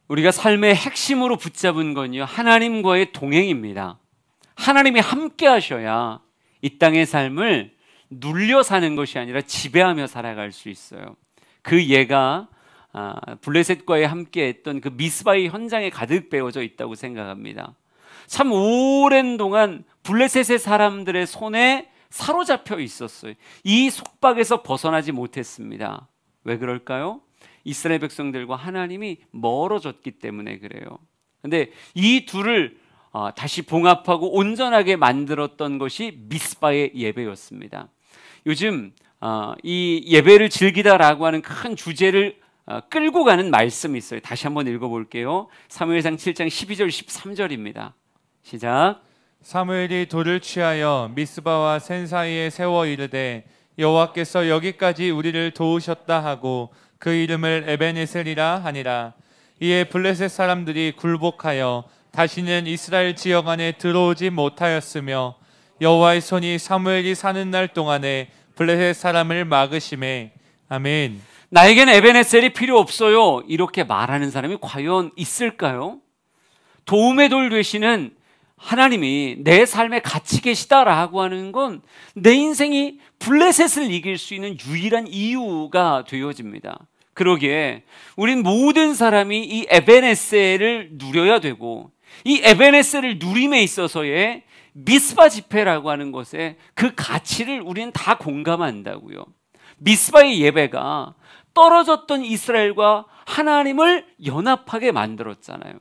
우리가 삶의 핵심으로 붙잡은 건요, 하나님과의 동행입니다. 하나님이 함께 하셔야 이 땅의 삶을 눌려 사는 것이 아니라 지배하며 살아갈 수 있어요. 그 예가 블레셋과의 함께 했던 그 미스바의 현장에 가득 배어져 있다고 생각합니다. 참 오랜 동안 블레셋의 사람들의 손에 사로잡혀 있었어요. 이 속박에서 벗어나지 못했습니다. 왜 그럴까요? 이스라엘 백성들과 하나님이 멀어졌기 때문에 그래요. 근데 이 둘을 다시 봉합하고 온전하게 만들었던 것이 미스바의 예배였습니다. 요즘 이 예배를 즐기다라고 하는 큰 주제를 끌고 가는 말씀이 있어요. 다시 한번 읽어볼게요. 사무엘상 7장 12절 13절입니다. 시작. 사무엘이 돌을 취하여 미스바와 센 사이에 세워 이르되 여호와께서 여기까지 우리를 도우셨다 하고 그 이름을 에벤에셀이라 하니라. 이에 블레셋 사람들이 굴복하여 다시는 이스라엘 지역 안에 들어오지 못하였으며 여호와의 손이 사무엘이 사는 날 동안에 블레셋 사람을 막으심에. 아멘. 나에게는 에벤에셀이 필요 없어요, 이렇게 말하는 사람이 과연 있을까요? 도움의 돌 되시는 하나님이 내 삶에 같이 계시다라고 하는 건 내 인생이 블레셋을 이길 수 있는 유일한 이유가 되어집니다. 그러기에 우린 모든 사람이 이 에벤에셀을 누려야 되고, 이 에벤에셀을 누림에 있어서의 미스바 집회라고 하는 것에 그 가치를 우리는 다 공감한다고요. 미스바의 예배가 떨어졌던 이스라엘과 하나님을 연합하게 만들었잖아요.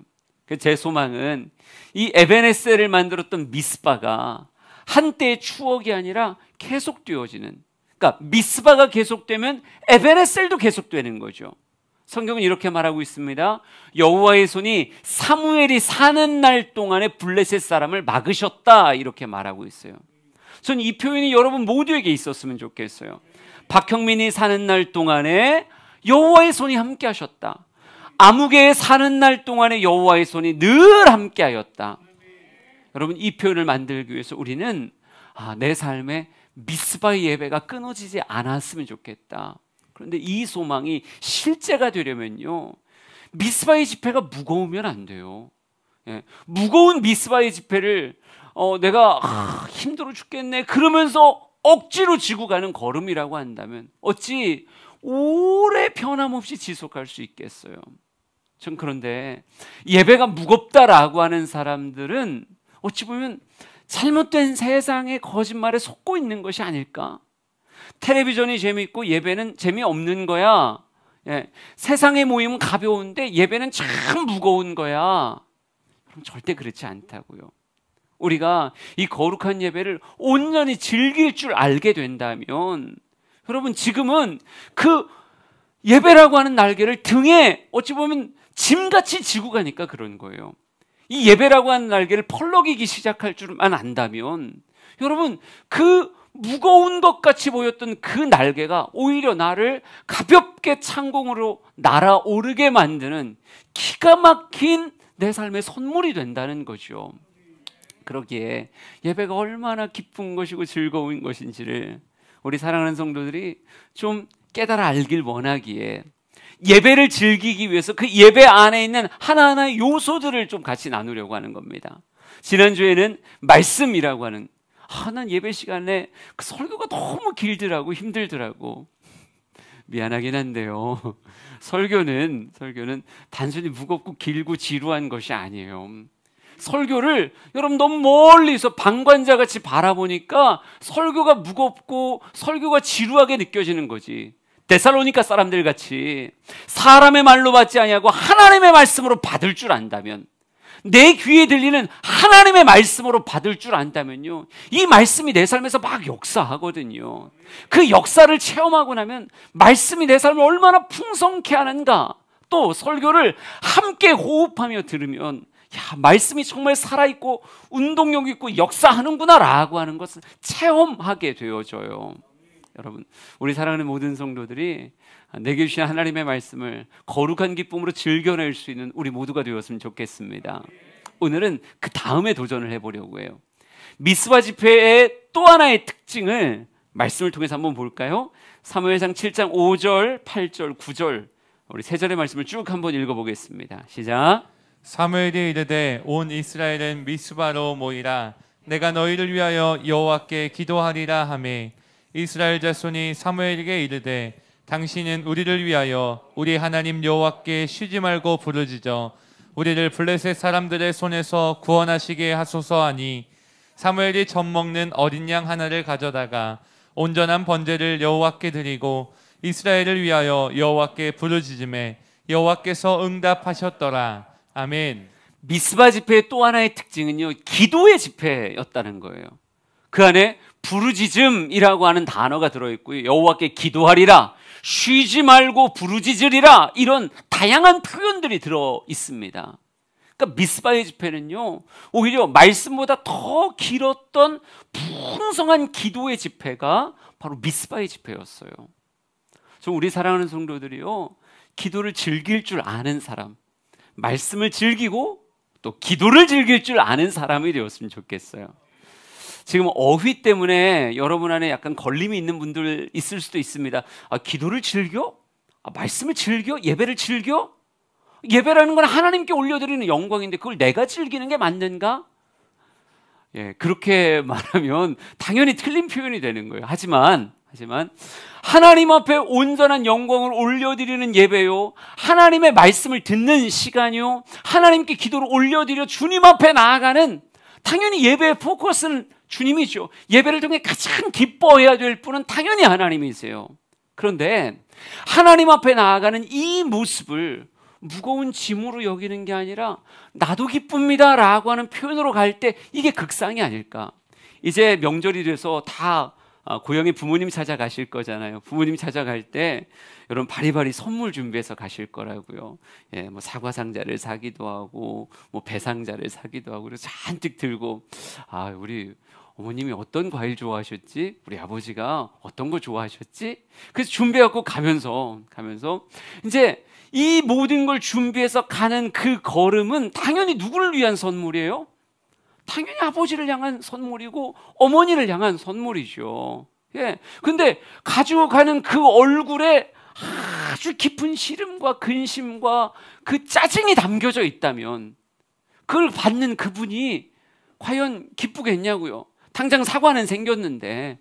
제 소망은 이 에벤에셀을 만들었던 미스바가 한때의 추억이 아니라 계속되어지는, 그러니까 미스바가 계속되면 에벤에셀도 계속되는 거죠. 성경은 이렇게 말하고 있습니다. 여호와의 손이 사무엘이 사는 날 동안에 블레셋 사람을 막으셨다, 이렇게 말하고 있어요. 전 이 표현이 여러분 모두에게 있었으면 좋겠어요. 박형민이 사는 날 동안에 여호와의 손이 함께 하셨다. 아무개에 사는 날 동안에 여호와의 손이 늘 함께 하였다. 여러분, 이 표현을 만들기 위해서 우리는 내 삶에 미스바의 예배가 끊어지지 않았으면 좋겠다. 그런데 이 소망이 실제가 되려면요, 미스바의 집회가 무거우면 안 돼요. 무거운 미스바의 집회를 내가 힘들어 죽겠네 그러면서 억지로 지고 가는 걸음이라고 한다면 어찌 오래 변함없이 지속할 수 있겠어요? 전 그런데 예배가 무겁다라고 하는 사람들은 어찌 보면 잘못된 세상의 거짓말에 속고 있는 것이 아닐까? 텔레비전이 재미있고 예배는 재미없는 거야. 세상의 모임은 가벼운데 예배는 참 무거운 거야. 그럼 절대 그렇지 않다고요. 우리가 이 거룩한 예배를 온전히 즐길 줄 알게 된다면, 여러분, 지금은 그 예배라고 하는 날개를 등에 어찌 보면 짐같이 지고 가니까 그런 거예요. 이 예배라고 하는 날개를 펄럭이기 시작할 줄만 안다면, 여러분, 그 무거운 것 같이 보였던 그 날개가 오히려 나를 가볍게 창공으로 날아오르게 만드는 기가 막힌 내 삶의 선물이 된다는 거죠. 그러기에 예배가 얼마나 기쁜 것이고 즐거운 것인지를 우리 사랑하는 성도들이 좀 깨달아 알길 원하기에, 예배를 즐기기 위해서 그 예배 안에 있는 하나하나의 요소들을 좀 같이 나누려고 하는 겁니다. 지난주에는 말씀이라고 하는, 난 예배 시간에 그 설교가 너무 길더라고, 힘들더라고. 미안하긴 한데요, 설교는 단순히 무겁고 길고 지루한 것이 아니에요. 설교를 여러분 너무 멀리서 방관자같이 바라보니까 설교가 무겁고 설교가 지루하게 느껴지는 거지. 데살로니가 사람들 같이 사람의 말로 받지 아니하고 하나님의 말씀으로 받을 줄 안다면, 내 귀에 들리는 하나님의 말씀으로 받을 줄 안다면요, 이 말씀이 내 삶에서 막 역사하거든요. 그 역사를 체험하고 나면 말씀이 내 삶을 얼마나 풍성케 하는가, 또 설교를 함께 호흡하며 들으면 말씀이 정말 살아있고 운동력 있고 역사하는구나 라고 하는 것을 체험하게 되어져요. 여러분, 우리 사랑하는 모든 성도들이 내게 주신 하나님의 말씀을 거룩한 기쁨으로 즐겨낼 수 있는 우리 모두가 되었으면 좋겠습니다. 오늘은 그 다음에 도전을 해보려고 해요. 미스바 집회의 또 하나의 특징을 말씀을 통해서 한번 볼까요? 사무엘상 7장 5절, 8절, 9절 우리 세 절의 말씀을 쭉 한번 읽어보겠습니다. 시작. 사무엘이 이르되 온 이스라엘은 미스바로 모이라. 내가 너희를 위하여 여호와께 기도하리라 하매 이스라엘 자손이 사무엘에게 이르되 당신은 우리를 위하여 우리 하나님 여호와께 쉬지 말고 부르짖어 우리를 블레셋 사람들의 손에서 구원하시게 하소서 하니 사무엘이 젖 먹는 어린 양 하나를 가져다가 온전한 번제를 여호와께 드리고 이스라엘을 위하여 여호와께 부르짖음에 여호와께서 응답하셨더라. 아멘. 미스바 집회의 또 하나의 특징은요, 기도의 집회였다는 거예요. 그 안에 부르짖음이라고 하는 단어가 들어있고요, 여호와께 기도하리라, 쉬지 말고 부르짖으리라, 이런 다양한 표현들이 들어 있습니다. 그러니까 미스바의 집회는요, 오히려 말씀보다 더 길었던 풍성한 기도의 집회가 바로 미스바의 집회였어요. 저 우리 사랑하는 성도들이요, 기도를 즐길 줄 아는 사람, 말씀을 즐기고 또 기도를 즐길 줄 아는 사람이 되었으면 좋겠어요. 지금 어휘 때문에 여러분 안에 약간 걸림이 있는 분들 있을 수도 있습니다. 아, 기도를 즐겨? 아, 말씀을 즐겨? 예배를 즐겨? 예배라는 건 하나님께 올려드리는 영광인데 그걸 내가 즐기는 게 맞는가? 예, 그렇게 말하면 당연히 틀린 표현이 되는 거예요. 하지만 하나님 앞에 온전한 영광을 올려드리는 예배요, 하나님의 말씀을 듣는 시간이요, 하나님께 기도를 올려드려 주님 앞에 나아가는, 당연히 예배의 포커스는 주님이죠. 예배를 통해 가장 기뻐해야 될 분은 당연히 하나님이세요. 그런데 하나님 앞에 나아가는 이 모습을 무거운 짐으로 여기는 게 아니라 나도 기쁩니다 라고 하는 표현으로 갈 때 이게 극상이 아닐까. 이제 명절이 돼서 다 고향에 부모님 찾아가실 거잖아요. 부모님 찾아갈 때 여러분 바리바리 선물 준비해서 가실 거라고요. 예, 뭐 사과 상자를 사기도 하고 뭐 배 상자를 사기도 하고 그래서 잔뜩 들고, 아, 우리 어머님이 어떤 과일 좋아하셨지? 우리 아버지가 어떤 거 좋아하셨지? 그래서 준비해갖고 가면서 이제 이 모든 걸 준비해서 가는 그 걸음은 당연히 누구를 위한 선물이에요? 당연히 아버지를 향한 선물이고 어머니를 향한 선물이죠. 예. 근데 가지고 가는 그 얼굴에 아주 깊은 시름과 근심과 그 짜증이 담겨져 있다면 그걸 받는 그분이 과연 기쁘겠냐고요. 당장 사과는 생겼는데,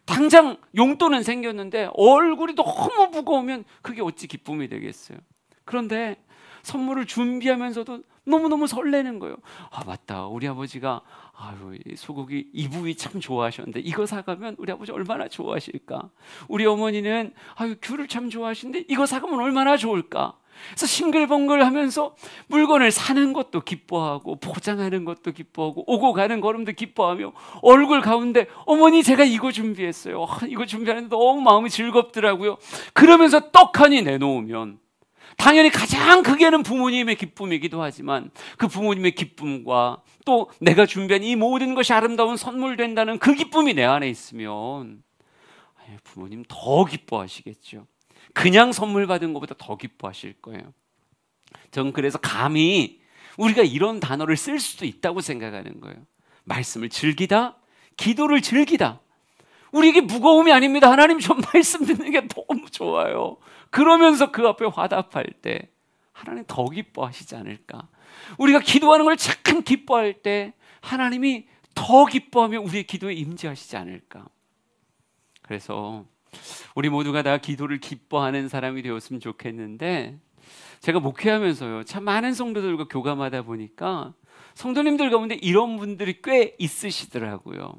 당장 용돈은 생겼는데 얼굴이 너무 무거우면 그게 어찌 기쁨이 되겠어요. 그런데 선물을 준비하면서도 너무너무 설레는 거예요. 아, 맞다, 우리 아버지가 아유, 소고기 이 부위 참 좋아하셨는데 이거 사가면 우리 아버지 얼마나 좋아하실까. 우리 어머니는 아유, 귤을 참 좋아하시는데 이거 사가면 얼마나 좋을까. 그래서 싱글벙글 하면서 물건을 사는 것도 기뻐하고 포장하는 것도 기뻐하고 오고 가는 걸음도 기뻐하며 얼굴 가운데 어머니 제가 이거 준비했어요. 이거 준비하는데 너무 마음이 즐겁더라고요. 그러면서 떡하니 내놓으면 당연히 가장 크게는 부모님의 기쁨이기도 하지만 그 부모님의 기쁨과 또 내가 준비한 이 모든 것이 아름다운 선물 된다는 그 기쁨이 내 안에 있으면 부모님 더 기뻐하시겠죠. 그냥 선물 받은 것보다 더 기뻐하실 거예요. 전 그래서 감히 우리가 이런 단어를 쓸 수도 있다고 생각하는 거예요. 말씀을 즐기다, 기도를 즐기다. 우리에게 무거움이 아닙니다. 하나님 좀 말씀 듣는 게 너무 좋아요. 그러면서 그 앞에 화답할 때 하나님 더 기뻐하시지 않을까. 우리가 기도하는 걸 참 기뻐할 때 하나님이 더 기뻐하며 우리의 기도에 임재하시지 않을까. 그래서 우리 모두가 다 기도를 기뻐하는 사람이 되었으면 좋겠는데, 제가 목회하면서요 참 많은 성도들과 교감하다 보니까 성도님들 가운데 이런 분들이 꽤 있으시더라고요.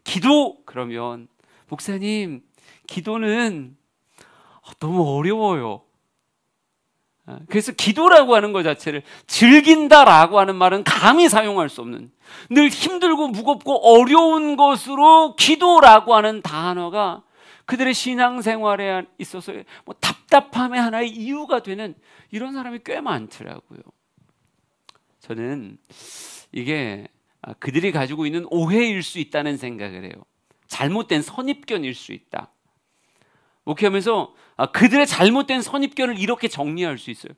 기도 그러면 목사님 기도는 너무 어려워요. 그래서 기도라고 하는 것 자체를 즐긴다라고 하는 말은 감히 사용할 수 없는, 늘 힘들고 무겁고 어려운 것으로 기도라고 하는 단어가 그들의 신앙생활에 있어서 뭐 답답함의 하나의 이유가 되는 이런 사람이 꽤 많더라고요. 저는 이게 그들이 가지고 있는 오해일 수 있다는 생각을 해요. 잘못된 선입견일 수 있다. 목회하면서 그들의 잘못된 선입견을 이렇게 정리할 수 있어요.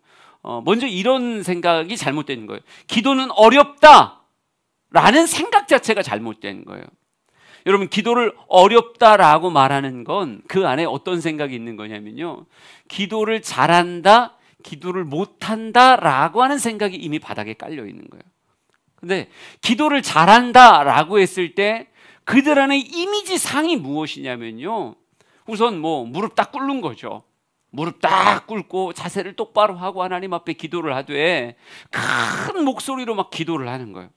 먼저 이런 생각이 잘못된 거예요. 기도는 어렵다라는 생각 자체가 잘못된 거예요. 여러분, 기도를 어렵다라고 말하는 건 그 안에 어떤 생각이 있는 거냐면요, 기도를 잘한다, 기도를 못한다라고 하는 생각이 이미 바닥에 깔려 있는 거예요. 근데 기도를 잘한다라고 했을 때 그들 안에 이미지상이 무엇이냐면요, 우선 뭐 무릎 딱 꿇는 거죠. 무릎 딱 꿇고 자세를 똑바로 하고 하나님 앞에 기도를 하되 큰 목소리로 막 기도를 하는 거예요.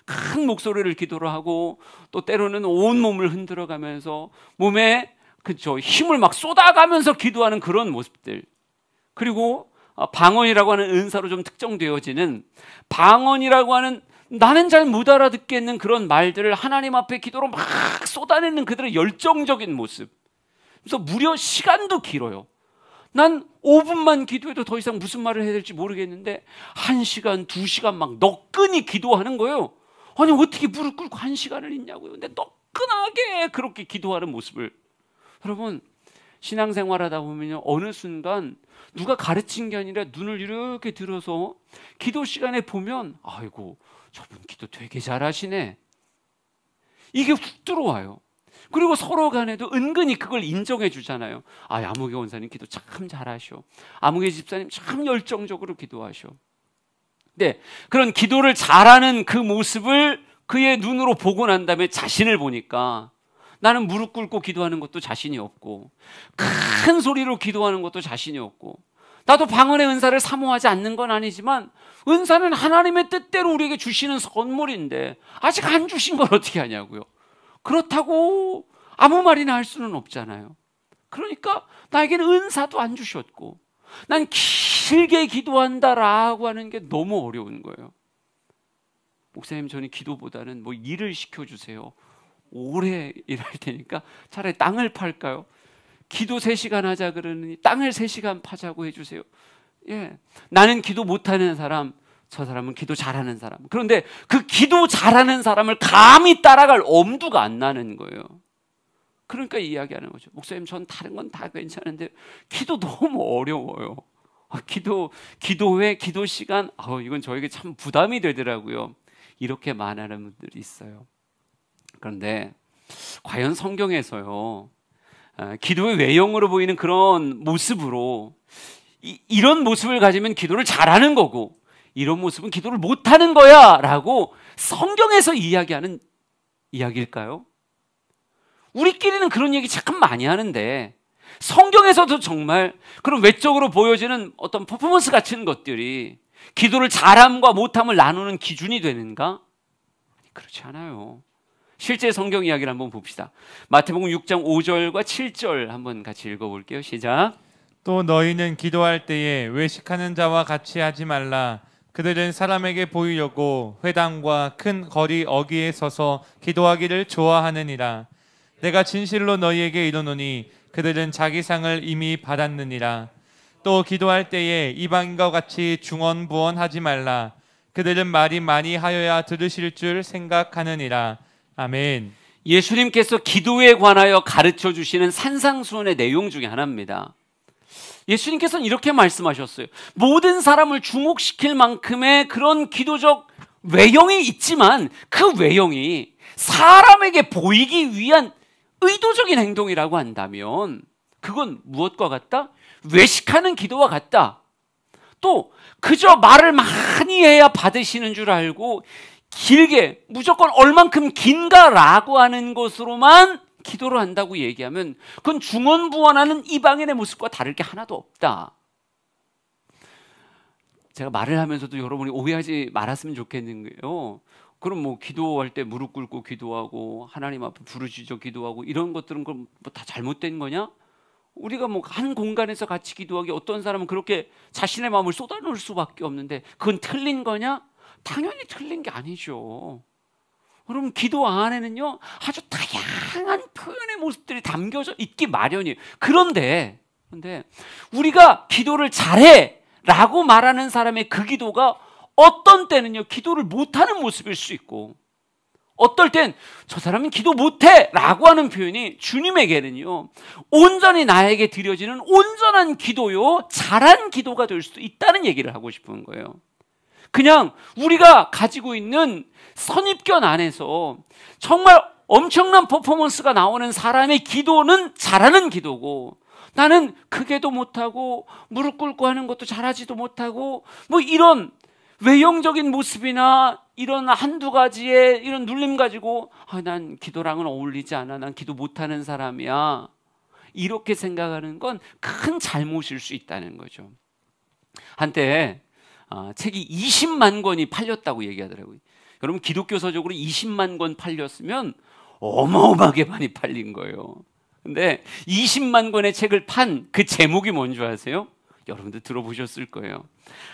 큰 목소리를 기도를 하고 또 때로는 온 몸을 흔들어가면서 몸에 힘을 막 쏟아가면서 기도하는 그런 모습들. 그리고 방언이라고 하는 은사로 좀 특정되어지는 방언이라고 하는 나는 잘 못 알아듣겠는 그런 말들을 하나님 앞에 기도로 막 쏟아내는 그들의 열정적인 모습. 그래서 무려 시간도 길어요. 난 5분만 기도해도 더 이상 무슨 말을 해야 될지 모르겠는데 1시간, 2시간 막 너끈히 기도하는 거예요. 아니 어떻게 무릎 꿇고 1시간을 있냐고요. 근데 너끈하게 그렇게 기도하는 모습을. 여러분, 신앙생활하다 보면요, 어느 순간 누가 가르친 게 아니라 눈을 이렇게 들어서 기도 시간에 보면 아이고 저분 기도 되게 잘하시네, 이게 훅 들어와요. 그리고 서로 간에도 은근히 그걸 인정해 주잖아요. 아, 아무개 원사님 기도 참 잘하셔, 아무개 집사님 참 열정적으로 기도하셔. 네, 그런 기도를 잘하는 그 모습을 그의 눈으로 보고 난 다음에 자신을 보니까 나는 무릎 꿇고 기도하는 것도 자신이 없고 큰 소리로 기도하는 것도 자신이 없고, 나도 방언의 은사를 사모하지 않는 건 아니지만 은사는 하나님의 뜻대로 우리에게 주시는 선물인데 아직 안 주신 걸 어떻게 하냐고요. 그렇다고 아무 말이나 할 수는 없잖아요. 그러니까 나에게는 은사도 안 주셨고 난 길게 기도한다라고 하는 게 너무 어려운 거예요. 목사님, 저는 기도보다는 뭐 일을 시켜주세요, 오래 일할 테니까 차라리 땅을 팔까요? 기도 3시간 하자 그러느니 땅을 3시간 파자고 해주세요. 예, 나는 기도 못하는 사람, 저 사람은 기도 잘하는 사람. 그런데 그 기도 잘하는 사람을 감히 따라갈 엄두가 안 나는 거예요. 그러니까 이야기하는 거죠. 목사님, 전 다른 건 다 괜찮은데 기도 너무 어려워요. 기도회, 기도 시간, 이건 저에게 참 부담이 되더라고요. 이렇게 말하는 분들이 있어요. 그런데 과연 성경에서요, 기도의 외형으로 보이는 그런 모습으로 이런 모습을 가지면 기도를 잘하는 거고 이런 모습은 기도를 못하는 거야 라고 성경에서 이야기하는 이야기일까요? 우리끼리는 그런 얘기 참 많이 하는데 성경에서도 정말 그런 외적으로 보여지는 어떤 퍼포먼스 같은 것들이 기도를 잘함과 못함을 나누는 기준이 되는가? 그렇지 않아요. 실제 성경 이야기를 한번 봅시다. 마태복음 6장 5절과 7절 한번 같이 읽어볼게요. 시작. 또 너희는 기도할 때에 외식하는 자와 같이 하지 말라. 그들은 사람에게 보이려고 회당과 큰 거리 어귀에 서서 기도하기를 좋아하느니라. 내가 진실로 너희에게 이르노니 그들은 자기 상을 이미 받았느니라. 또 기도할 때에 이방인과 같이 중언부언하지 말라. 그들은 말이 많이 하여야 들으실 줄 생각하느니라. 아멘. 예수님께서 기도에 관하여 가르쳐 주시는 산상수훈의 내용 중에 하나입니다. 예수님께서는 이렇게 말씀하셨어요. 모든 사람을 주목시킬 만큼의 그런 기도적 외형이 있지만 그 외형이 사람에게 보이기 위한 의도적인 행동이라고 한다면 그건 무엇과 같다? 외식하는 기도와 같다. 또 그저 말을 많이 해야 받으시는 줄 알고 길게 무조건 얼만큼 긴가라고 하는 것으로만 기도를 한다고 얘기하면 그건 중언부언하는 이방인의 모습과 다를 게 하나도 없다. 제가 말을 하면서도 여러분이 오해하지 말았으면 좋겠는 게요, 그럼 뭐 기도할 때 무릎 꿇고 기도하고 하나님 앞에 부르짖어 기도하고 이런 것들은 그럼 뭐 다 잘못된 거냐? 우리가 뭐 한 공간에서 같이 기도하기, 어떤 사람은 그렇게 자신의 마음을 쏟아놓을 수밖에 없는데 그건 틀린 거냐? 당연히 틀린 게 아니죠. 여러분, 기도 안에는요 아주 다양한 표현의 모습들이 담겨져 있기 마련이에요. 그런데 우리가 기도를 잘해 라고 말하는 사람의 그 기도가 어떤 때는요 기도를 못하는 모습일 수 있고, 어떨 땐 저 사람은 기도 못해 라고 하는 표현이 주님에게는요 온전히 나에게 드려지는 온전한 기도요, 잘한 기도가 될 수도 있다는 얘기를 하고 싶은 거예요. 그냥 우리가 가지고 있는 선입견 안에서 정말 엄청난 퍼포먼스가 나오는 사람의 기도는 잘하는 기도고, 나는 크게도 못하고 무릎 꿇고 하는 것도 잘하지도 못하고 뭐 이런 외형적인 모습이나 이런 한두 가지의 이런 눌림 가지고 난 기도랑은 어울리지 않아. 난 기도 못하는 사람이야. 이렇게 생각하는 건 큰 잘못일 수 있다는 거죠. 한때 책이 20만 권이 팔렸다고 얘기하더라고요. 여러분 기독교서적으로 20만 권 팔렸으면 어마어마하게 많이 팔린 거예요. 근데 20만 권의 책을 판 그 제목이 뭔지 아세요? 여러분들 들어보셨을 거예요.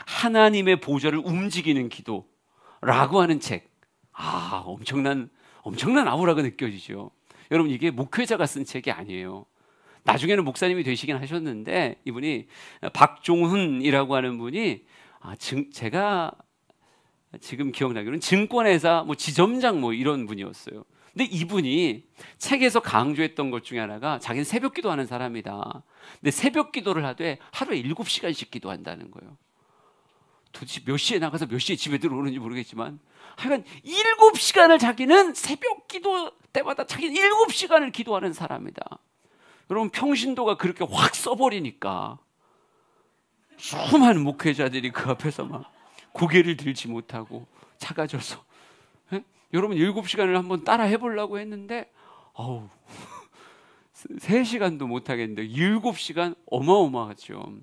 하나님의 보좌를 움직이는 기도라고 하는 책. 엄청난 아우라가 느껴지죠. 여러분 이게 목회자가 쓴 책이 아니에요. 나중에는 목사님이 되시긴 하셨는데 이분이 박종훈이라고 하는 분이 제가 지금 기억나기로는 증권회사 지점장 이런 분이었어요. 근데 이분이 책에서 강조했던 것 중에 하나가 자기는 새벽 기도하는 사람이다. 근데 새벽 기도를 하되 하루에 7시간씩 기도한다는 거예요. 도대체 몇 시에 나가서 몇 시에 집에 들어오는지 모르겠지만 하여간 7시간을 자기는 새벽 기도 때마다 자기는 7시간을 기도하는 사람이다. 여러분 평신도가 그렇게 확 써버리니까 수많은 목회자들이 그 앞에서 막 고개를 들지 못하고 작아져서 여러분 7시간을 한번 따라 해보려고 했는데 3시간도 못하겠는데 7시간 어마어마하죠.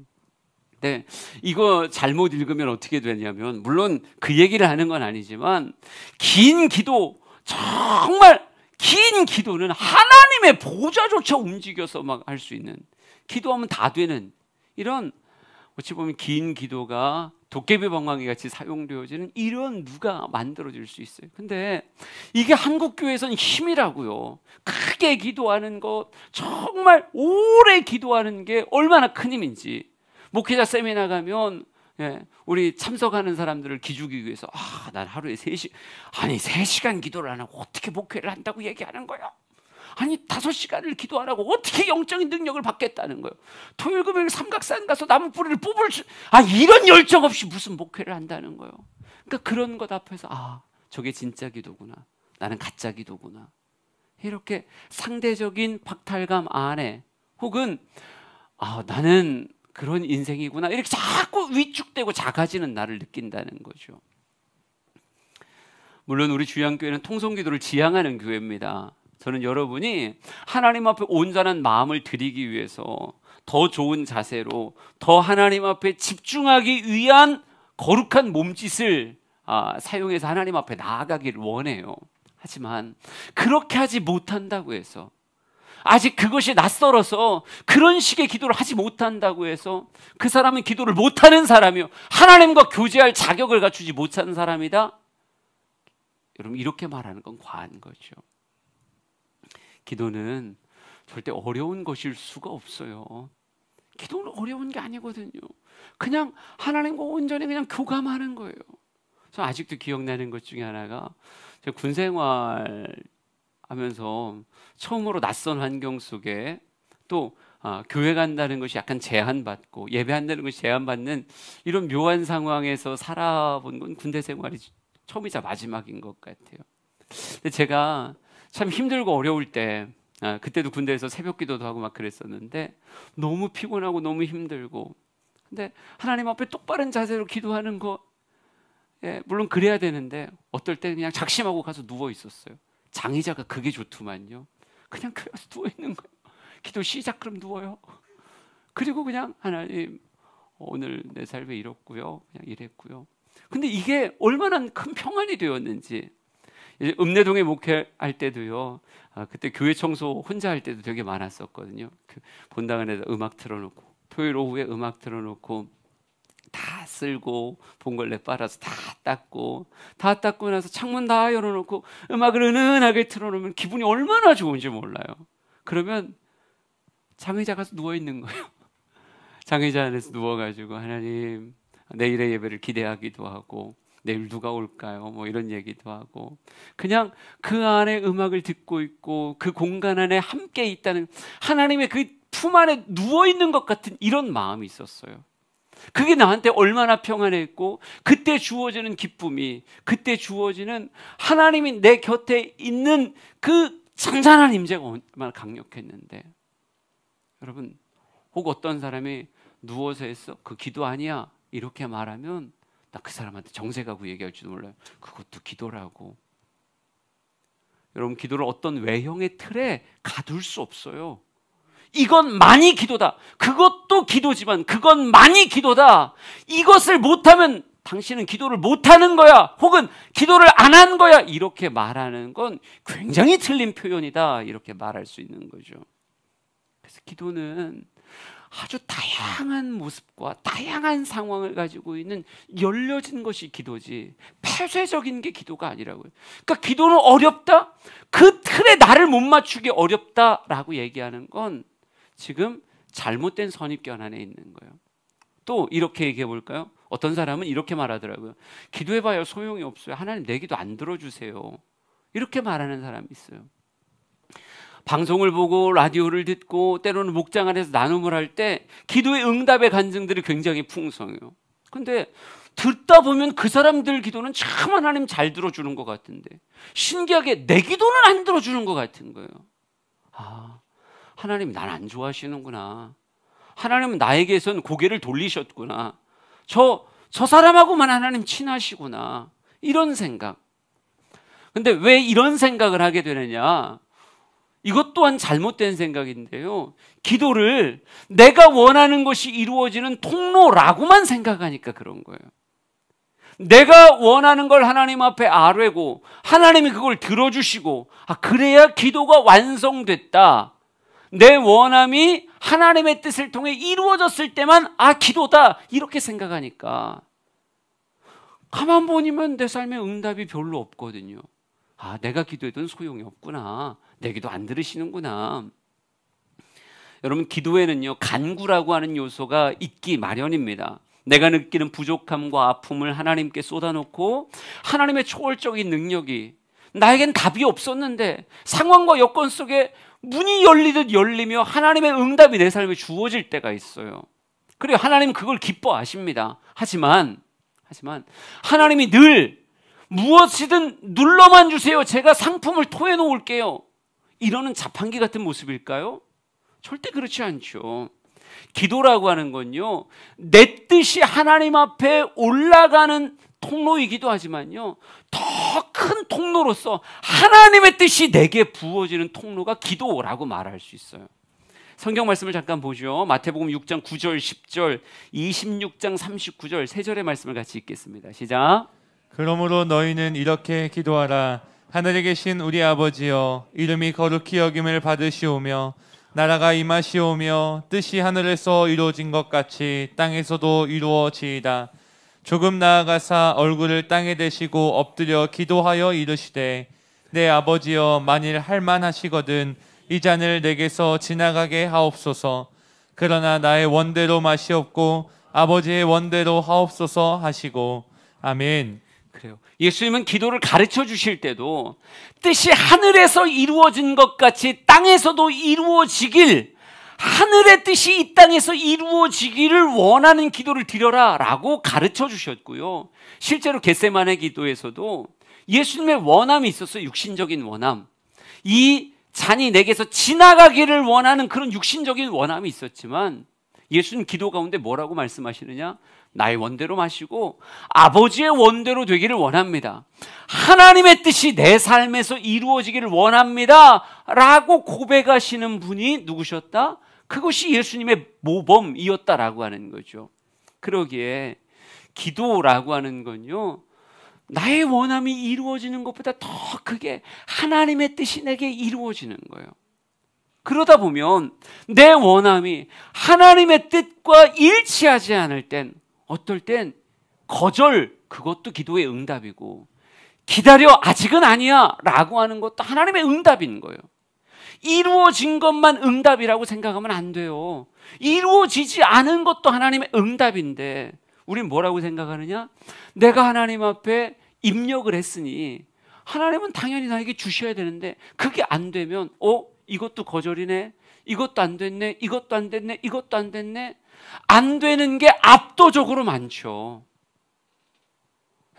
네, 이거 잘못 읽으면 어떻게 되냐면 물론 그 얘기를 하는 건 아니지만 긴 기도, 정말 긴 기도는 하나님의 보좌조차 움직여서 막 할 수 있는, 기도하면 다 되는 이런, 어찌 보면 긴 기도가 도깨비 방망이 같이 사용되어지는 이런 누가 만들어질 수 있어요. 근데 이게 한국교회에서는 힘이라고요. 크게 기도하는 것, 정말 오래 기도하는 게 얼마나 큰 힘인지. 목회자 세미나 가면 우리 참석하는 사람들을 기죽이기 위해서 난 하루에 3시간 기도를 안 하고 어떻게 목회를 한다고 얘기하는 거예요? 아니 5시간을 기도하라고 어떻게 영적인 능력을 받겠다는 거예요? 토요일 금요일 삼각산 가서 나무 뿌리를 이런 열정 없이 무슨 목회를 한다는 거예요? 그러니까 그런 것 앞에서 저게 진짜 기도구나, 나는 가짜 기도구나, 이렇게 상대적인 박탈감 안에, 혹은 나는 그런 인생이구나, 이렇게 자꾸 위축되고 작아지는 나를 느낀다는 거죠. 물론 우리 주양교회는 통성기도를 지향하는 교회입니다. 저는 여러분이 하나님 앞에 온전한 마음을 드리기 위해서 더 좋은 자세로 더 하나님 앞에 집중하기 위한 거룩한 몸짓을 사용해서 하나님 앞에 나아가기를 원해요. 하지만 그렇게 하지 못한다고 해서, 아직 그것이 낯설어서 그런 식의 기도를 하지 못한다고 해서 그 사람은 기도를 못하는 사람이요, 하나님과 교제할 자격을 갖추지 못하는 사람이다? 여러분 이렇게 말하는 건 과한 거죠. 기도는 절대 어려운 것일 수가 없어요. 기도는 어려운 게 아니거든요. 그냥 하나님과 온전히 그냥 교감하는 거예요. 저 아직도 기억나는 것 중에 하나가, 제가 군 생활 하면서 처음으로 낯선 환경 속에 또 교회 간다는 것이 약간 제한받고 예배한다는 것이 제한받는 이런 묘한 상황에서 살아본 건 군대 생활이 처음이자 마지막인 것 같아요. 근데 제가 참 힘들고 어려울 때, 그때도 군대에서 새벽 기도도 하고 막 그랬었는데 너무 피곤하고 너무 힘들고, 근데 하나님 앞에 똑바른 자세로 기도하는 거, 물론 그래야 되는데 어떨 때 그냥 작심하고 가서 누워 있었어요. 장의자가 그게 좋더만요. 그냥 교회 가서 누워 있는 거예요. 기도 시작, 그럼 누워요. 그리고 그냥 하나님 오늘 내 삶에 이렇고요, 그냥 이랬고요. 근데 이게 얼마나 큰 평안이 되었는지. 읍내동에 목회할 때도요, 그때 교회 청소 혼자 할 때도 되게 많았었거든요. 본당 안에서 음악 틀어놓고, 토요일 오후에 음악 틀어놓고 다 쓸고 봉걸레 빨아서 다 닦고 나서 창문 다 열어놓고 음악을 은은하게 틀어놓으면 기분이 얼마나 좋은지 몰라요. 그러면 장의자 가서 누워있는 거예요. 장의자 안에서 누워가지고 하나님 내일의 예배를 기대하기도 하고, 내일 누가 올까요? 이런 얘기도 하고, 그냥 그 안에 음악을 듣고 있고 그 공간 안에 함께 있다는, 하나님의 그 품 안에 누워있는 것 같은 이런 마음이 있었어요. 그게 나한테 얼마나 평안했고, 그때 주어지는 기쁨이, 그때 주어지는 하나님이 내 곁에 있는 그 잔잔한 임재가 얼마나 강력했는데. 여러분 혹 어떤 사람이 누워서 했어? 그 기도 아니야? 이렇게 말하면 나 그 사람한테 정색 가고 얘기할지도 몰라요. 그것도 기도라고. 여러분, 기도를 어떤 외형의 틀에 가둘 수 없어요. 이건 많이 기도다. 그것도 기도지만 그건 많이 기도다. 이것을 못하면 당신은 기도를 못하는 거야. 혹은 기도를 안 한 거야. 이렇게 말하는 건 굉장히 틀린 표현이다. 이렇게 말할 수 있는 거죠. 그래서 기도는 아주 다양한 모습과 다양한 상황을 가지고 있는 열려진 것이 기도지 폐쇄적인 게 기도가 아니라고요. 그러니까 기도는 어렵다? 그 틀에 나를 못 맞추기 어렵다라고 얘기하는 건 지금 잘못된 선입견 안에 있는 거예요. 또 이렇게 얘기해 볼까요? 어떤 사람은 이렇게 말하더라고요. 기도해봐야 소용이 없어요. 하나님 내 기도 안 들어주세요. 이렇게 말하는 사람이 있어요. 방송을 보고 라디오를 듣고 때로는 목장 안에서 나눔을 할 때 기도의 응답의 간증들이 굉장히 풍성해요. 근데 듣다 보면 그 사람들 기도는 참 하나님 잘 들어주는 것 같은데 신기하게 내 기도는 안 들어주는 것 같은 거예요. 아, 하나님 난 안 좋아하시는구나. 하나님은 나에게선 고개를 돌리셨구나. 저 사람하고만 하나님 친하시구나. 이런 생각. 근데 왜 이런 생각을 하게 되느냐? 이것 또한 잘못된 생각인데요. 기도를 내가 원하는 것이 이루어지는 통로라고만 생각하니까 그런 거예요. 내가 원하는 걸 하나님 앞에 아뢰고 하나님이 그걸 들어주시고 그래야 기도가 완성됐다. 내 원함이 하나님의 뜻을 통해 이루어졌을 때만 기도다 이렇게 생각하니까 가만 보니면 내 삶에 응답이 별로 없거든요. 내가 기도해도 소용이 없구나. 내 기도 안 들으시는구나. 여러분, 기도에는요 간구라고 하는 요소가 있기 마련입니다. 내가 느끼는 부족함과 아픔을 하나님께 쏟아놓고 하나님의 초월적인 능력이 나에겐 답이 없었는데 상황과 여건 속에 문이 열리듯 열리며 하나님의 응답이 내 삶에 주어질 때가 있어요. 그래요. 하나님은 그걸 기뻐하십니다. 하지만 하나님이 늘 무엇이든 눌러만 주세요. 제가 상품을 토해 놓을게요. 이러는 자판기 같은 모습일까요? 절대 그렇지 않죠. 기도라고 하는 건요, 내 뜻이 하나님 앞에 올라가는 통로이기도 하지만요, 더 큰 통로로서 하나님의 뜻이 내게 부어지는 통로가 기도라고 말할 수 있어요. 성경 말씀을 잠깐 보죠. 마태복음 6장 9절, 10절, 26장 39절 세 절의 말씀을 같이 읽겠습니다. 시작. 그러므로 너희는 이렇게 기도하라. 하늘에 계신 우리 아버지여, 이름이 거룩히 여김을 받으시오며 나라가 임하시오며 뜻이 하늘에서 이루어진 것 같이 땅에서도 이루어지이다. 조금 나아가사 얼굴을 땅에 대시고 엎드려 기도하여 이르시되 내 아버지여, 만일 할만하시거든 이 잔을 내게서 지나가게 하옵소서. 그러나 나의 원대로 마시옵고 아버지의 원대로 하옵소서 하시고. 아멘. 그래요. 예수님은 기도를 가르쳐 주실 때도 뜻이 하늘에서 이루어진 것 같이 땅에서도 이루어지길, 하늘의 뜻이 이 땅에서 이루어지기를 원하는 기도를 드려라 라고 가르쳐 주셨고요. 실제로 겟세마네 기도에서도 예수님의 원함이 있었어요. 육신적인 원함. 이 잔이 내게서 지나가기를 원하는 그런 육신적인 원함이 있었지만 예수님 기도 가운데 뭐라고 말씀하시느냐? 나의 원대로 마시고 아버지의 원대로 되기를 원합니다. 하나님의 뜻이 내 삶에서 이루어지기를 원합니다 라고 고백하시는 분이 누구셨다? 그것이 예수님의 모범이었다라고 하는 거죠. 그러기에 기도라고 하는 건요, 나의 원함이 이루어지는 것보다 더 크게 하나님의 뜻이 내게 이루어지는 거예요. 그러다 보면 내 원함이 하나님의 뜻과 일치하지 않을 땐, 어떨 땐 거절, 그것도 기도의 응답이고, 기다려, 아직은 아니야 라고 하는 것도 하나님의 응답인 거예요. 이루어진 것만 응답이라고 생각하면 안 돼요. 이루어지지 않은 것도 하나님의 응답인데 우린 뭐라고 생각하느냐? 내가 하나님 앞에 입력을 했으니 하나님은 당연히 나에게 주셔야 되는데 그게 안 되면 이것도 거절이네, 이것도 안 됐네, 이것도 안 됐네, 이것도 안 됐네. 안 되는 게 압도적으로 많죠.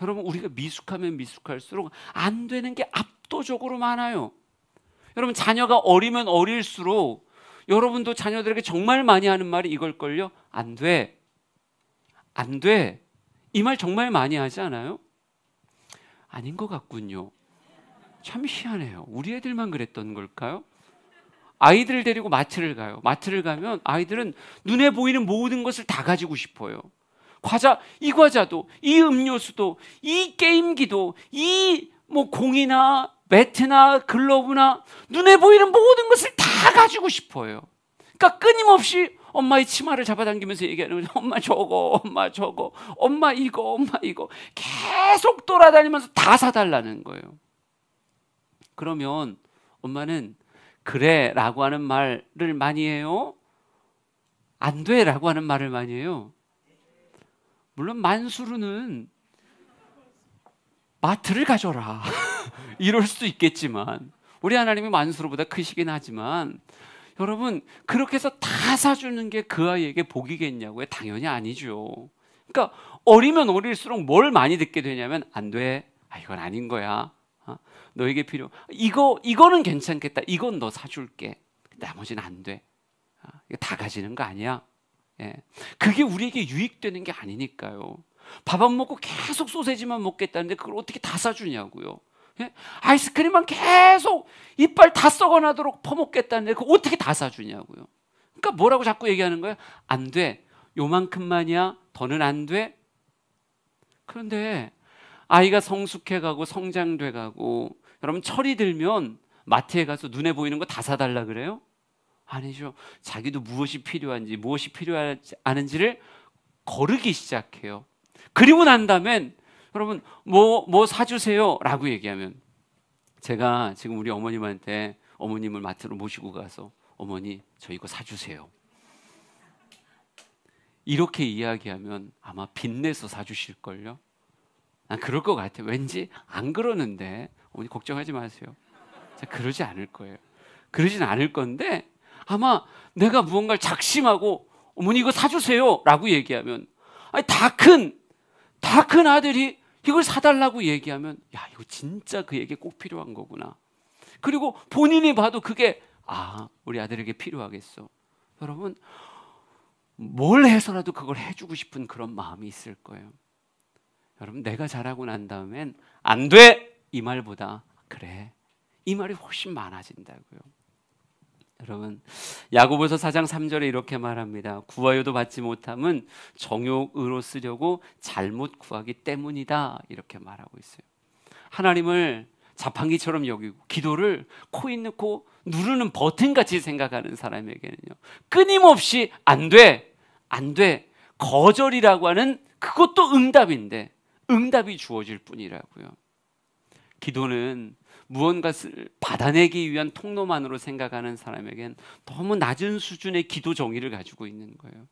여러분, 우리가 미숙하면 미숙할수록 안 되는 게 압도적으로 많아요. 여러분, 자녀가 어리면 어릴수록 여러분도 자녀들에게 정말 많이 하는 말이 이걸걸요. 안 돼. 안 돼. 이 말 정말 많이 하지 않아요? 아닌 것 같군요. 참 희한해요. 우리 애들만 그랬던 걸까요? 아이들을 데리고 마트를 가요. 마트를 가면 아이들은 눈에 보이는 모든 것을 다 가지고 싶어요. 과자, 이 과자도, 이 음료수도, 이 게임기도, 이 공이나 매트나 글러브나 눈에 보이는 모든 것을 다 가지고 싶어요. 그러니까 끊임없이 엄마의 치마를 잡아당기면서 얘기하는 거죠. 엄마 저거, 엄마 저거, 엄마 이거, 엄마 이거. 계속 돌아다니면서 다 사달라는 거예요. 그러면 엄마는 그래 라고 하는 말을 많이 해요? 안 돼 라고 하는 말을 많이 해요? 물론 만수르는 마트를 가져라 이럴 수도 있겠지만, 우리 하나님이 만수르보다 크시긴 하지만, 여러분 그렇게 해서 다 사주는 게 그 아이에게 복이겠냐고요? 당연히 아니죠. 그러니까 어리면 어릴수록 뭘 많이 듣게 되냐면, 안 돼, 이건 아닌 거야, 너에게 필요, 이거는 괜찮겠다, 이건 너 사줄게, 나머지는 안 돼, 이거 다 가지는 거 아니야. 예. 그게 우리에게 유익되는 게 아니니까요. 밥 안 먹고 계속 소세지만 먹겠다는데 그걸 어떻게 다 사주냐고요. 예? 아이스크림만 계속 이빨 다 썩어나도록 퍼먹겠다는데 그걸 어떻게 다 사주냐고요. 그러니까 뭐라고 자꾸 얘기하는 거예요? 안 돼, 요만큼만이야, 더는 안 돼. 그런데 아이가 성숙해가고 성장돼가고, 여러분 철이 들면 마트에 가서 눈에 보이는 거 다 사달라 그래요? 아니죠. 자기도 무엇이 필요한지, 무엇이 필요하지 않은지를 거르기 시작해요. 그리고 난 다음엔 여러분 뭐 사주세요 라고 얘기하면, 제가 지금 우리 어머님한테 어머님을 마트로 모시고 가서 어머니 저 이거 사주세요 이렇게 이야기하면 아마 빚내서 사주실걸요. 난 그럴 것 같아요. 왠지 안 그러는데 어머니 걱정하지 마세요. 그러지 않을 거예요. 그러진 않을 건데, 아마 내가 무언가를 작심하고 어머니 이거 사주세요 라고 얘기하면, 다 큰 아들이 이걸 사달라고 얘기하면, 야 이거 진짜 그에게 꼭 필요한 거구나. 그리고 본인이 봐도 그게 우리 아들에게 필요하겠어. 여러분 뭘 해서라도 그걸 해주고 싶은 그런 마음이 있을 거예요. 여러분 내가 자라고 난 다음엔 안 돼 이 말보다 그래 이 말이 훨씬 많아진다고요. 여러분 야고보서 4장 3절에 이렇게 말합니다. 구하여도 받지 못함은 정욕으로 쓰려고 잘못 구하기 때문이다 이렇게 말하고 있어요. 하나님을 자판기처럼 여기고 기도를 코인 넣고 누르는 버튼같이 생각하는 사람에게는요, 끊임없이 안 돼, 안 돼, 거절이라고 하는 그것도 응답인데 응답이 주어질 뿐이라고요. 기도는 무언가를 받아내기 위한 통로만으로 생각하는 사람에겐 너무 낮은 수준의 기도 정의를 가지고 있는 거예요.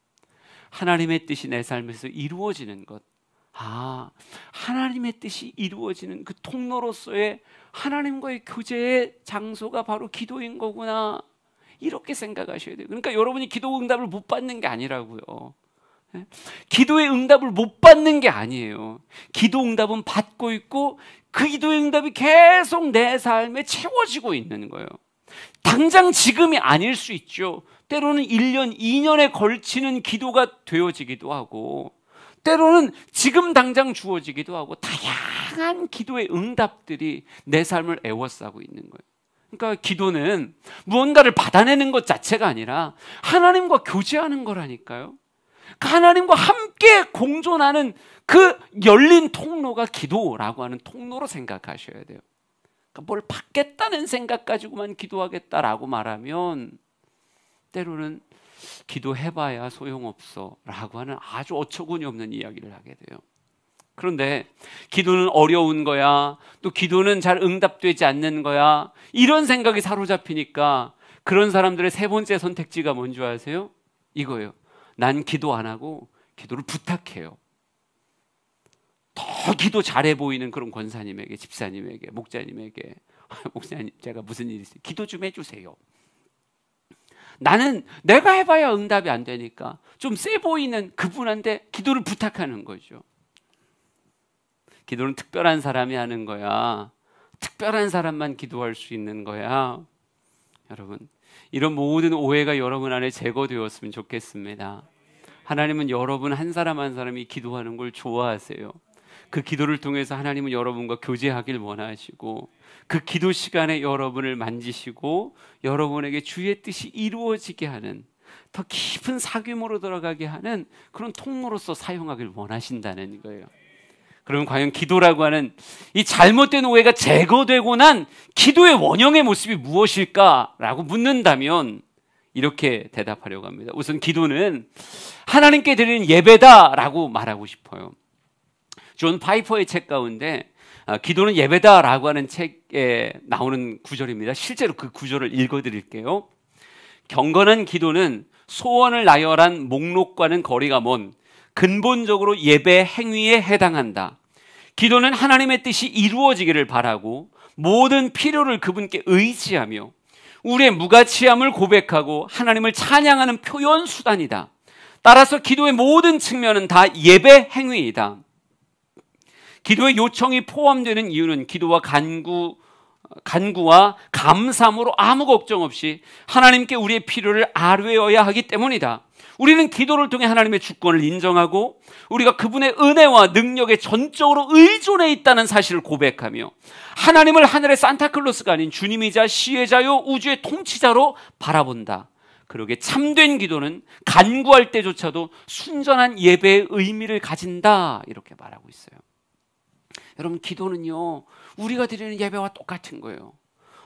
하나님의 뜻이 내 삶에서 이루어지는 것, 하나님의 뜻이 이루어지는 그 통로로서의 하나님과의 교제의 장소가 바로 기도인 거구나, 이렇게 생각하셔야 돼요. 그러니까 여러분이 기도 응답을 못 받는 게 아니라고요. 기도의 응답을 못 받는 게 아니에요. 기도 응답은 받고 있고 그 기도의 응답이 계속 내 삶에 채워지고 있는 거예요. 당장 지금이 아닐 수 있죠. 때로는 1년, 2년에 걸치는 기도가 되어지기도 하고, 때로는 지금 당장 주어지기도 하고, 다양한 기도의 응답들이 내 삶을 에워싸고 있는 거예요. 그러니까 기도는 무언가를 받아내는 것 자체가 아니라 하나님과 교제하는 거라니까요. 하나님과 함께 공존하는 그 열린 통로가 기도라고 하는 통로로 생각하셔야 돼요. 그러니까 뭘 받겠다는 생각 가지고만 기도하겠다라고 말하면 때로는 기도해봐야 소용없어 라고 하는 아주 어처구니 없는 이야기를 하게 돼요. 그런데 기도는 어려운 거야, 또 기도는 잘 응답되지 않는 거야, 이런 생각이 사로잡히니까 그런 사람들의 세 번째 선택지가 뭔지 아세요? 이거예요. 난 기도 안 하고 기도를 부탁해요. 더 기도 잘해 보이는 그런 권사님에게, 집사님에게, 목자님에게, 목사님 제가 무슨 일이 있어요? 기도 좀 해주세요. 나는 내가 해봐야 응답이 안 되니까 좀 세 보이는 그분한테 기도를 부탁하는 거죠. 기도는 특별한 사람이 하는 거야. 특별한 사람만 기도할 수 있는 거야. 여러분, 이런 모든 오해가 여러분 안에 제거되었으면 좋겠습니다. 하나님은 여러분 한 사람 한 사람이 기도하는 걸 좋아하세요. 그 기도를 통해서 하나님은 여러분과 교제하길 원하시고, 그 기도 시간에 여러분을 만지시고 여러분에게 주의 뜻이 이루어지게 하는, 더 깊은 사귐으로 들어가게 하는 그런 통로로서 사용하길 원하신다는 거예요. 그럼 과연 기도라고 하는 이 잘못된 오해가 제거되고 난 기도의 원형의 모습이 무엇일까라고 묻는다면 이렇게 대답하려고 합니다. 우선 기도는 하나님께 드리는 예배다라고 말하고 싶어요. 존 파이퍼의 책 가운데 기도는 예배다라고 하는 책에 나오는 구절입니다. 실제로 그 구절을 읽어드릴게요. 경건한 기도는 소원을 나열한 목록과는 거리가 먼 근본적으로 예배 행위에 해당한다. 기도는 하나님의 뜻이 이루어지기를 바라고 모든 필요를 그분께 의지하며 우리의 무가치함을 고백하고 하나님을 찬양하는 표현 수단이다. 따라서 기도의 모든 측면은 다 예배 행위이다. 기도의 요청이 포함되는 이유는 기도와 간구와 감사함으로 아무 걱정 없이 하나님께 우리의 필요를 아뢰어야 하기 때문이다. 우리는 기도를 통해 하나님의 주권을 인정하고 우리가 그분의 은혜와 능력에 전적으로 의존해 있다는 사실을 고백하며 하나님을 하늘의 산타클로스가 아닌 주님이자 시혜자요 우주의 통치자로 바라본다. 그러게 참된 기도는 간구할 때조차도 순전한 예배의 의미를 가진다. 이렇게 말하고 있어요. 여러분, 기도는요, 우리가 드리는 예배와 똑같은 거예요.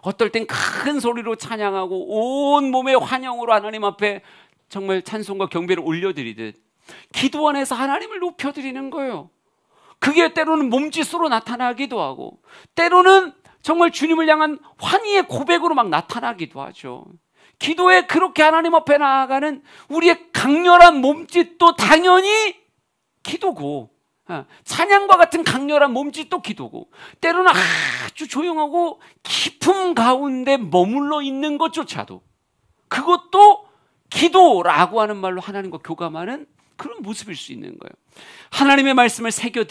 어떨 땐 큰 소리로 찬양하고 온 몸의 환영으로 하나님 앞에 정말 찬송과 경배를 올려드리듯 기도 안에서 하나님을 높여드리는 거예요. 그게 때로는 몸짓으로 나타나기도 하고 때로는 정말 주님을 향한 환희의 고백으로 막 나타나기도 하죠. 기도에 그렇게 하나님 앞에 나아가는 우리의 강렬한 몸짓도 당연히 기도고, 찬양과 같은 강렬한 몸짓도 기도고, 때로는 아주 조용하고 깊음 가운데 머물러 있는 것조차도 그것도 기도라고 하는 말로 하나님과 교감하는 그런 모습일 수 있는 거예요. 하나님의 말씀을 새겨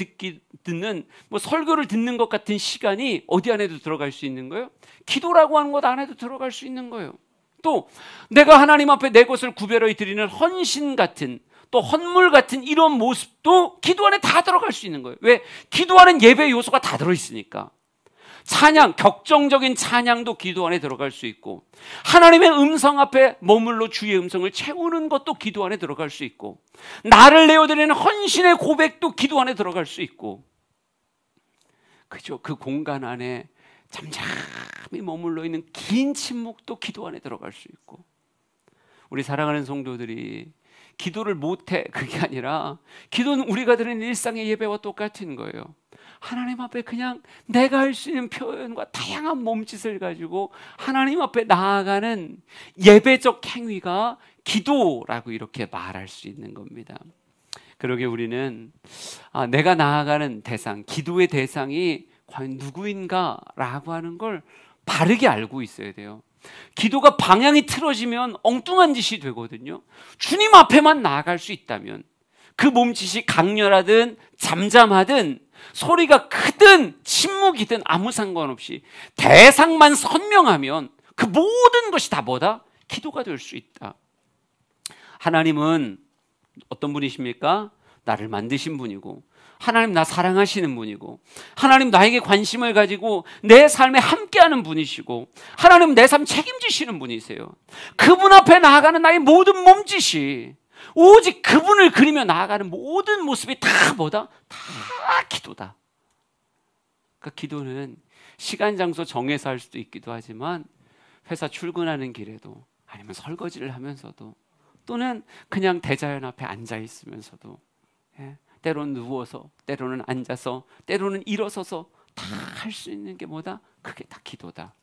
듣는 설교를 듣는 것 같은 시간이 어디 안에도 들어갈 수 있는 거예요? 기도라고 하는 것 안에도 들어갈 수 있는 거예요. 또 내가 하나님 앞에 내 것을 구별하여 드리는 헌신 같은, 또 헌물 같은 이런 모습도 기도 안에 다 들어갈 수 있는 거예요. 왜? 기도하는 예배 요소가 다 들어있으니까. 찬양, 격정적인 찬양도 기도 안에 들어갈 수 있고, 하나님의 음성 앞에 머물러 주의 음성을 채우는 것도 기도 안에 들어갈 수 있고, 나를 내어드리는 헌신의 고백도 기도 안에 들어갈 수 있고, 그죠? 그 공간 안에 잠잠히 머물러 있는 긴 침묵도 기도 안에 들어갈 수 있고. 우리 사랑하는 성도들이 기도를 못해, 그게 아니라 기도는 우리가 드리는 일상의 예배와 똑같은 거예요. 하나님 앞에 그냥 내가 할 수 있는 표현과 다양한 몸짓을 가지고 하나님 앞에 나아가는 예배적 행위가 기도라고 이렇게 말할 수 있는 겁니다. 그러게 우리는 내가 나아가는 대상, 기도의 대상이 과연 누구인가라고 하는 걸 바르게 알고 있어야 돼요. 기도가 방향이 틀어지면 엉뚱한 짓이 되거든요. 주님 앞에만 나아갈 수 있다면 그 몸짓이 강렬하든 잠잠하든 소리가 크든 침묵이든 아무 상관없이 대상만 선명하면 그 모든 것이 다 뭐다? 기도가 될 수 있다. 하나님은 어떤 분이십니까? 나를 만드신 분이고, 하나님 나 사랑하시는 분이고, 하나님 나에게 관심을 가지고 내 삶에 함께하는 분이시고, 하나님 내 삶 책임지시는 분이세요. 그분 앞에 나아가는 나의 모든 몸짓이 오직 그분을 그리며 나아가는 모든 모습이 다 뭐다? 다 기도다. 그러니까 기도는 시간 장소 정해서 할 수도 있기도 하지만 회사 출근하는 길에도, 아니면 설거지를 하면서도, 또는 그냥 대자연 앞에 앉아 있으면서도, 때로는 누워서, 때로는 앉아서, 때로는 일어서서 다 할 수 있는 게 뭐다? 그게 다 기도다.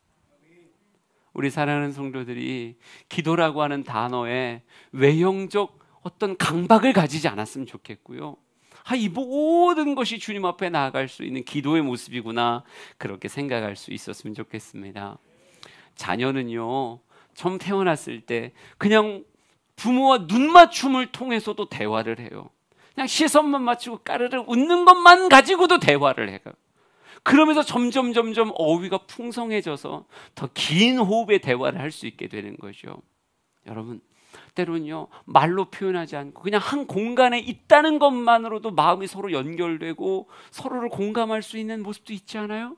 우리 사랑하는 성도들이 기도라고 하는 단어에 외형적 어떤 강박을 가지지 않았으면 좋겠고요. 이 모든 것이 주님 앞에 나아갈 수 있는 기도의 모습이구나, 그렇게 생각할 수 있었으면 좋겠습니다. 자녀는요, 처음 태어났을 때 그냥 부모와 눈맞춤을 통해서도 대화를 해요. 그냥 시선만 맞추고 까르르 웃는 것만 가지고도 대화를 해요. 그러면서 점점 어휘가 풍성해져서 더 긴 호흡의 대화를 할 수 있게 되는 거죠. 여러분, 때로는요 말로 표현하지 않고 그냥 한 공간에 있다는 것만으로도 마음이 서로 연결되고 서로를 공감할 수 있는 모습도 있지 않아요?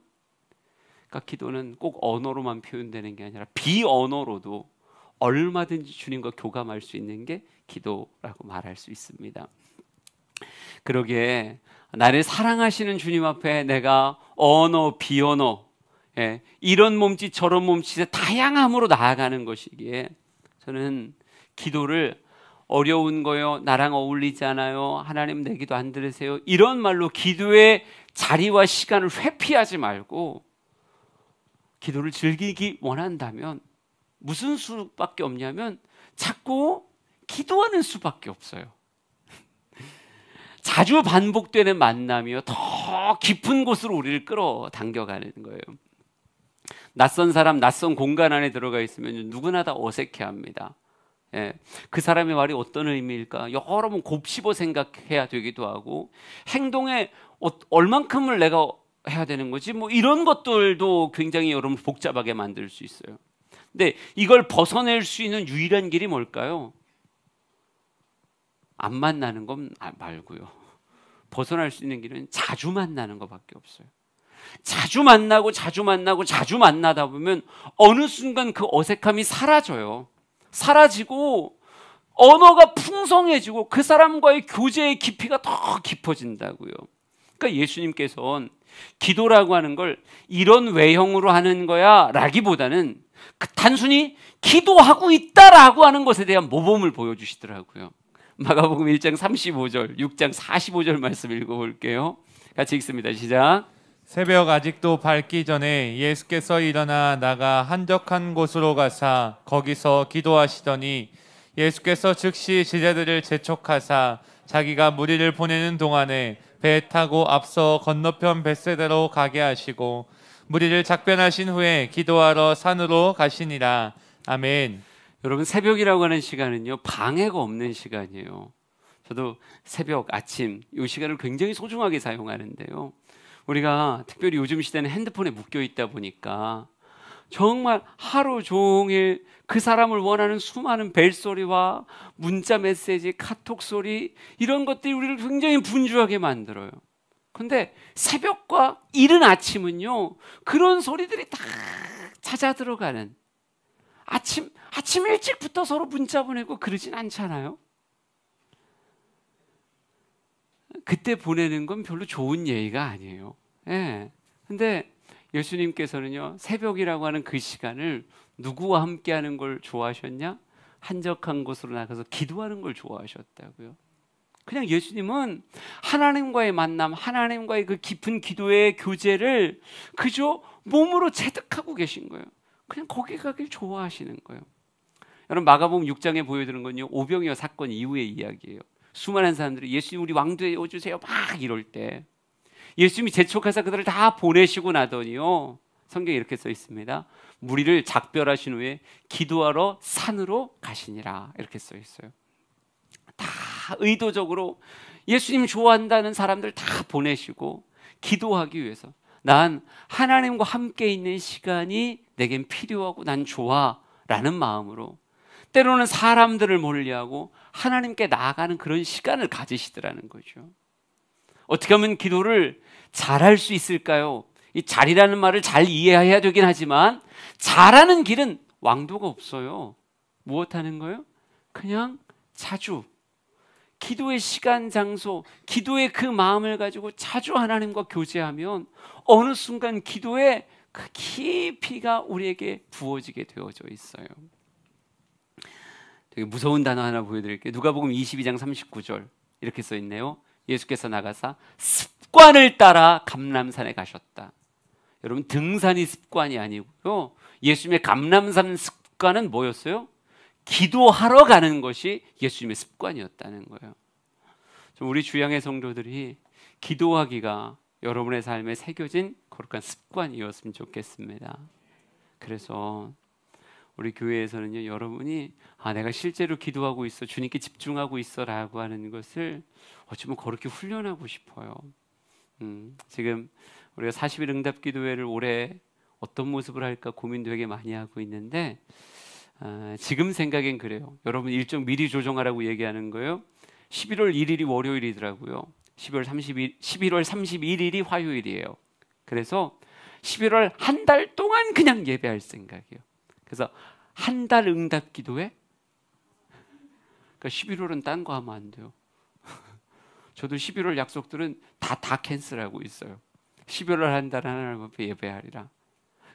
그러니까 기도는 꼭 언어로만 표현되는 게 아니라 비언어로도 얼마든지 주님과 교감할 수 있는 게 기도라고 말할 수 있습니다. 그러기에 나를 사랑하시는 주님 앞에 내가 언어, 비언어, 이런 몸짓 저런 몸짓의 다양함으로 나아가는 것이기에 저는 기도를 어려운 거요, 나랑 어울리지 않아요, 하나님 내 기도 안 들으세요, 이런 말로 기도의 자리와 시간을 회피하지 말고 기도를 즐기기 원한다면 무슨 수밖에 없냐면 자꾸 기도하는 수밖에 없어요. 자주 반복되는 만남이요 더 깊은 곳으로 우리를 끌어당겨가는 거예요. 낯선 사람, 낯선 공간 안에 들어가 있으면 누구나 다 어색해합니다. 그 사람의 말이 어떤 의미일까 여러 번 곱씹어 생각해야 되기도 하고, 행동에 얼만큼을 내가 해야 되는 거지 뭐 이런 것들도 굉장히 여러분 복잡하게 만들 수 있어요. 근데 이걸 벗어낼 수 있는 유일한 길이 뭘까요? 안 만나는 건 말고요. 벗어날 수 있는 길은 자주 만나는 것밖에 없어요. 자주 만나다 보면 어느 순간 그 어색함이 사라져요. 사라지고 언어가 풍성해지고 그 사람과의 교제의 깊이가 더 깊어진다고요. 그러니까 예수님께서는 기도라고 하는 걸 이런 외형으로 하는 거야 라기보다는 단순히 기도하고 있다라고 하는 것에 대한 모범을 보여주시더라고요. 마가복음 1장 35절, 6장 45절 말씀 읽어볼게요. 같이 읽습니다. 시작. 새벽 아직도 밝기 전에 예수께서 일어나 나가 한적한 곳으로 가사 거기서 기도하시더니 예수께서 즉시 제자들을 재촉하사 자기가 무리를 보내는 동안에 배 타고 앞서 건너편 벳세다로 가게 하시고 무리를 작변하신 후에 기도하러 산으로 가시니라. 아멘. 여러분, 새벽이라고 하는 시간은요 방해가 없는 시간이에요. 저도 새벽, 아침 이 시간을 굉장히 소중하게 사용하는데요, 우리가 특별히 요즘 시대는 핸드폰에 묶여 있다 보니까 정말 하루 종일 그 사람을 원하는 수많은 벨소리와 문자 메시지, 카톡 소리, 이런 것들이 우리를 굉장히 분주하게 만들어요. 그런데 새벽과 이른 아침은요 그런 소리들이 다 잦아 들어가는, 아침 일찍부터 서로 문자 보내고 그러진 않잖아요. 그때 보내는 건 별로 좋은 예의가 아니에요. 근데 예수님께서는요 새벽이라고 하는 그 시간을 누구와 함께 하는 걸 좋아하셨냐? 한적한 곳으로 나가서 기도하는 걸 좋아하셨다고요. 그냥 예수님은 하나님과의 만남, 하나님과의 그 깊은 기도의 교제를 그저 몸으로 체득하고 계신 거예요. 그냥 거기 가길 좋아하시는 거예요. 여러분, 마가복음 6장에 보여드리는 건요 오병이어 사건 이후의 이야기예요. 수많은 사람들이 예수님 우리 왕도에 오주세요 막 이럴 때 예수님이 재촉하사 그들을 다 보내시고 나더니요 성경에 이렇게 써 있습니다. 무리를 작별하신 후에 기도하러 산으로 가시니라, 이렇게 써 있어요. 다 의도적으로 예수님 좋아한다는 사람들 다 보내시고 기도하기 위해서, 난 하나님과 함께 있는 시간이 내겐 필요하고 난 좋아 라는 마음으로 때로는 사람들을 멀리하고 하나님께 나아가는 그런 시간을 가지시더라는 거죠. 어떻게 하면 기도를 잘할 수 있을까요? 이 잘이라는 말을 잘 이해해야 되긴 하지만 잘하는 길은 왕도가 없어요. 무엇 하는 거예요? 그냥 자주 기도의 시간, 장소, 기도의 그 마음을 가지고 자주 하나님과 교제하면 어느 순간 기도의 그 깊이가 우리에게 부어지게 되어져 있어요. 되게 무서운 단어 하나 보여드릴게요. 누가복음 22장 39절 이렇게 써 있네요. 예수께서 나가사 습관을 따라 감람산에 가셨다. 여러분, 등산이 습관이 아니고요, 예수님의 감람산 습관은 뭐였어요? 기도하러 가는 것이 예수님의 습관이었다는 거예요. 우리 주양의 성도들이 기도하기가 여러분의 삶에 새겨진 거룩한 습관이었으면 좋겠습니다. 그래서 우리 교회에서는요 여러분이 내가 실제로 기도하고 있어, 주님께 집중하고 있어 라고 하는 것을 어쩌면 그렇게 훈련하고 싶어요. 지금 우리가 40일 응답 기도회를 올해 어떤 모습을 할까 고민 되게 많이 하고 있는데 지금 생각엔 그래요. 여러분 일정 미리 조정하라고 얘기하는 거예요. 11월 1일이 월요일이더라고요. 11월 31일이 화요일이에요. 그래서 11월 한 달 동안 그냥 예배할 생각이에요. 그래서 한 달 응답 기도회? 그러니까 11월은 딴 거 하면 안 돼요. 저도 11월 약속들은 다 캔슬하고 있어요. 11월 한 달 하나님 앞에 예배하리라.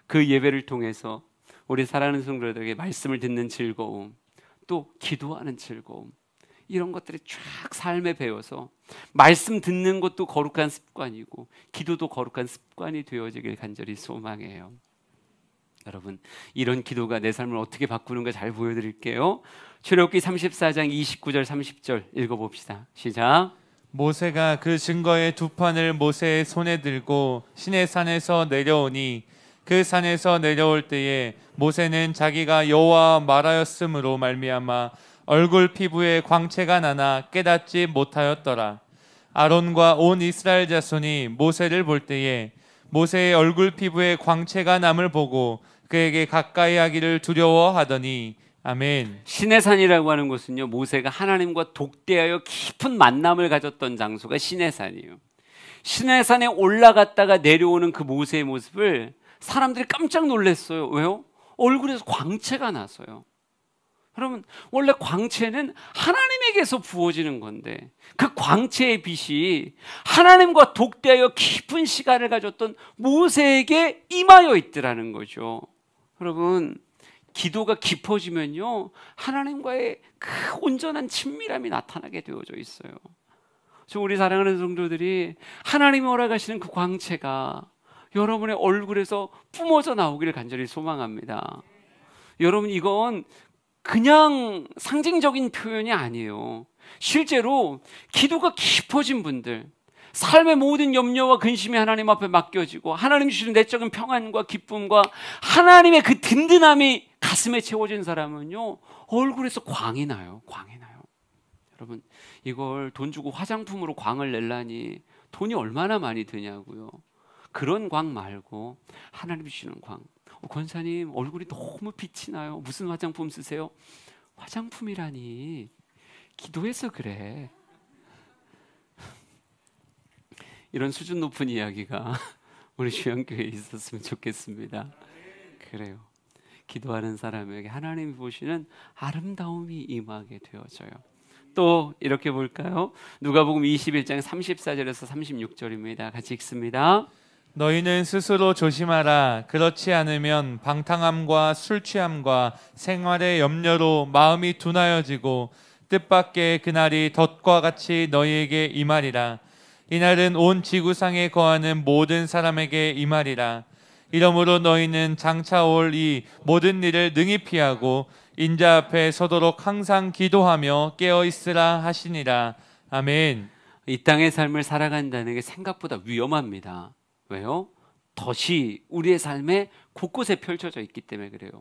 그 예배를 통해서 우리 사랑하는 성도들에게 말씀을 듣는 즐거움, 또 기도하는 즐거움, 이런 것들이 쫙 삶에 배워서 말씀 듣는 것도 거룩한 습관이고 기도도 거룩한 습관이 되어지길 간절히 소망해요. 여러분, 이런 기도가 내 삶을 어떻게 바꾸는가 잘 보여드릴게요. 출애굽기 34장 29절 30절 읽어봅시다. 시작. 모세가 그 증거의 두 판을 모세의 손에 들고 시내산에서 내려오니 그 산에서 내려올 때에 모세는 자기가 여호와와 말하였으므로 말미암아 얼굴 피부에 광채가 나나 깨닫지 못하였더라. 아론과 온 이스라엘 자손이 모세를 볼 때에 모세의 얼굴 피부에 광채가 남을 보고 그에게 가까이 하기를 두려워하더니. 아멘. 시내산이라고 하는 곳은요, 모세가 하나님과 독대하여 깊은 만남을 가졌던 장소가 시내산이에요. 시내산에 올라갔다가 내려오는 그 모세의 모습을 사람들이 깜짝 놀랐어요. 왜요? 얼굴에서 광채가 나서요. 여러분, 원래 광채는 하나님에게서 부어지는 건데 그 광채의 빛이 하나님과 독대하여 깊은 시간을 가졌던 모세에게 임하여 있더라는 거죠. 여러분, 기도가 깊어지면요, 하나님과의 그 온전한 친밀함이 나타나게 되어져 있어요. 그래서 우리 사랑하는 성도들이 하나님이 허락하시는 그 광채가 여러분의 얼굴에서 뿜어져 나오기를 간절히 소망합니다. 여러분, 이건 그냥 상징적인 표현이 아니에요. 실제로 기도가 깊어진 분들, 삶의 모든 염려와 근심이 하나님 앞에 맡겨지고 하나님 주시는 내적인 평안과 기쁨과 하나님의 그 든든함이 가슴에 채워진 사람은요, 얼굴에서 광이 나요. 광이 나요. 여러분, 이걸 돈 주고 화장품으로 광을 내려니 돈이 얼마나 많이 드냐고요. 그런 광 말고 하나님 주시는 광. 권사님, 얼굴이 너무 빛이 나요. 무슨 화장품 쓰세요? 화장품이라니, 기도해서 그래. 이런 수준 높은 이야기가 우리 주양교회에 있었으면 좋겠습니다. 그래요. 기도하는 사람에게 하나님이 보시는 아름다움이 임하게 되어져요. 또 이렇게 볼까요? 누가복음 21장 34절에서 36절입니다. 같이 읽습니다. 너희는 스스로 조심하라. 그렇지 않으면 방탕함과 술 취함과 생활의 염려로 마음이 둔하여지고 뜻밖의 그날이 덫과 같이 너희에게 임하리라. 이날은 온 지구상에 거하는 모든 사람에게 임하리라. 이러므로 너희는 장차 올 이 모든 일을 능히 피하고 인자 앞에 서도록 항상 기도하며 깨어 있으라 하시니라. 아멘. 이 땅의 삶을 살아간다는 게 생각보다 위험합니다. 왜요? 덫이 우리의 삶에 곳곳에 펼쳐져 있기 때문에 그래요.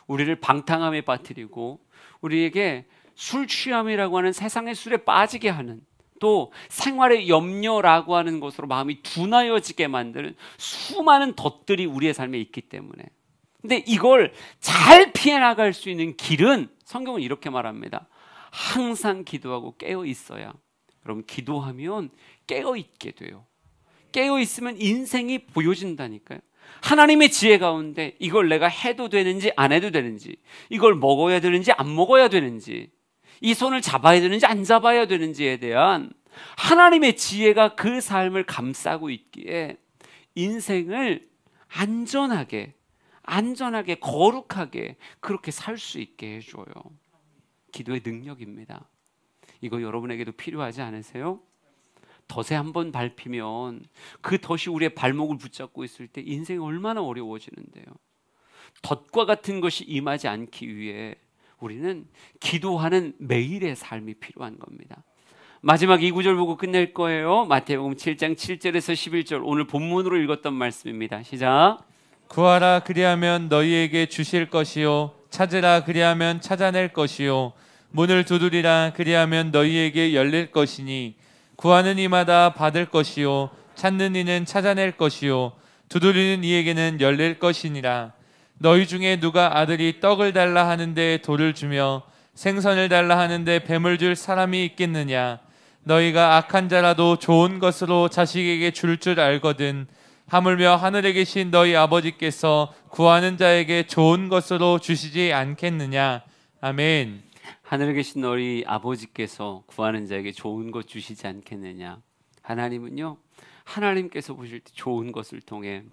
우리를 방탕함에 빠뜨리고 우리에게 술 취함이라고 하는 세상의 술에 빠지게 하는, 또 생활의 염려라고 하는 것으로 마음이 둔하여지게 만드는 수많은 덫들이 우리의 삶에 있기 때문에, 근데 이걸 잘 피해 나갈 수 있는 길은 성경은 이렇게 말합니다. 항상 기도하고 깨어 있어야. 여러분, 기도하면 깨어 있게 돼요. 깨어 있으면 인생이 보여진다니까요. 하나님의 지혜 가운데 이걸 내가 해도 되는지 안 해도 되는지, 이걸 먹어야 되는지 안 먹어야 되는지, 이 손을 잡아야 되는지 안 잡아야 되는지에 대한 하나님의 지혜가 그 삶을 감싸고 있기에 인생을 안전하게 거룩하게 그렇게 살 수 있게 해줘요. 기도의 능력입니다. 이거 여러분에게도 필요하지 않으세요? 덫에 한번 밟히면 그 덫이 우리의 발목을 붙잡고 있을 때 인생이 얼마나 어려워지는데요. 덫과 같은 것이 임하지 않기 위해 우리는 기도하는 매일의 삶이 필요한 겁니다. 마지막 이 구절 보고 끝낼 거예요. 마태복음 7장 7절에서 11절, 오늘 본문으로 읽었던 말씀입니다. 시작. 구하라 그리하면 너희에게 주실 것이요, 찾으라 그리하면 찾아낼 것이요, 문을 두드리라 그리하면 너희에게 열릴 것이니 구하는 이마다 받을 것이요, 찾는 이는 찾아낼 것이요 두드리는 이에게는 열릴 것이니라. 너희 중에 누가 아들이 떡을 달라 하는데 돌을 주며 생선을 달라 하는데 뱀을 줄 사람이 있겠느냐. 너희가 악한 자라도 좋은 것으로 자식에게 줄 알거든. 하물며 하늘에 계신 너희 아버지께서 구하는 자에게 좋은 것으로 주시지 않겠느냐. 아멘. 하늘에 계신 너희 아버지께서 구하는 자에게 좋은 것 주시지 않겠느냐. 하나님은요, 하나님께서 보실 때 좋은 것을 통해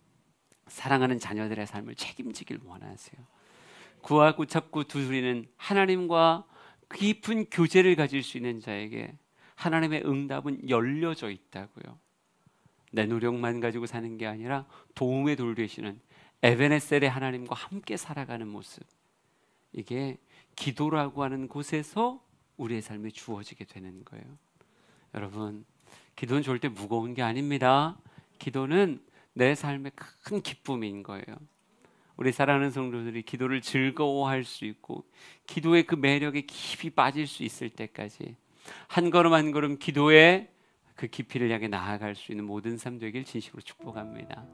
사랑하는 자녀들의 삶을 책임지길 원하세요. 구하고 찾고 두드리는 하나님과 깊은 교제를 가질 수 있는 자에게 하나님의 응답은 열려져 있다고요. 내 노력만 가지고 사는 게 아니라 도움의 돌 되시는 에베네셀의 하나님과 함께 살아가는 모습, 이게 기도라고 하는 곳에서 우리의 삶에 주어지게 되는 거예요. 여러분, 기도는 절대 무거운 게 아닙니다. 기도는 내 삶의 큰 기쁨인 거예요. 우리 사랑하는 성도들이 기도를 즐거워할 수 있고 기도의 그 매력에 깊이 빠질 수 있을 때까지 한 걸음 한 걸음 기도의 그 깊이를 향해 나아갈 수 있는 모든 삶 되길 진심으로 축복합니다.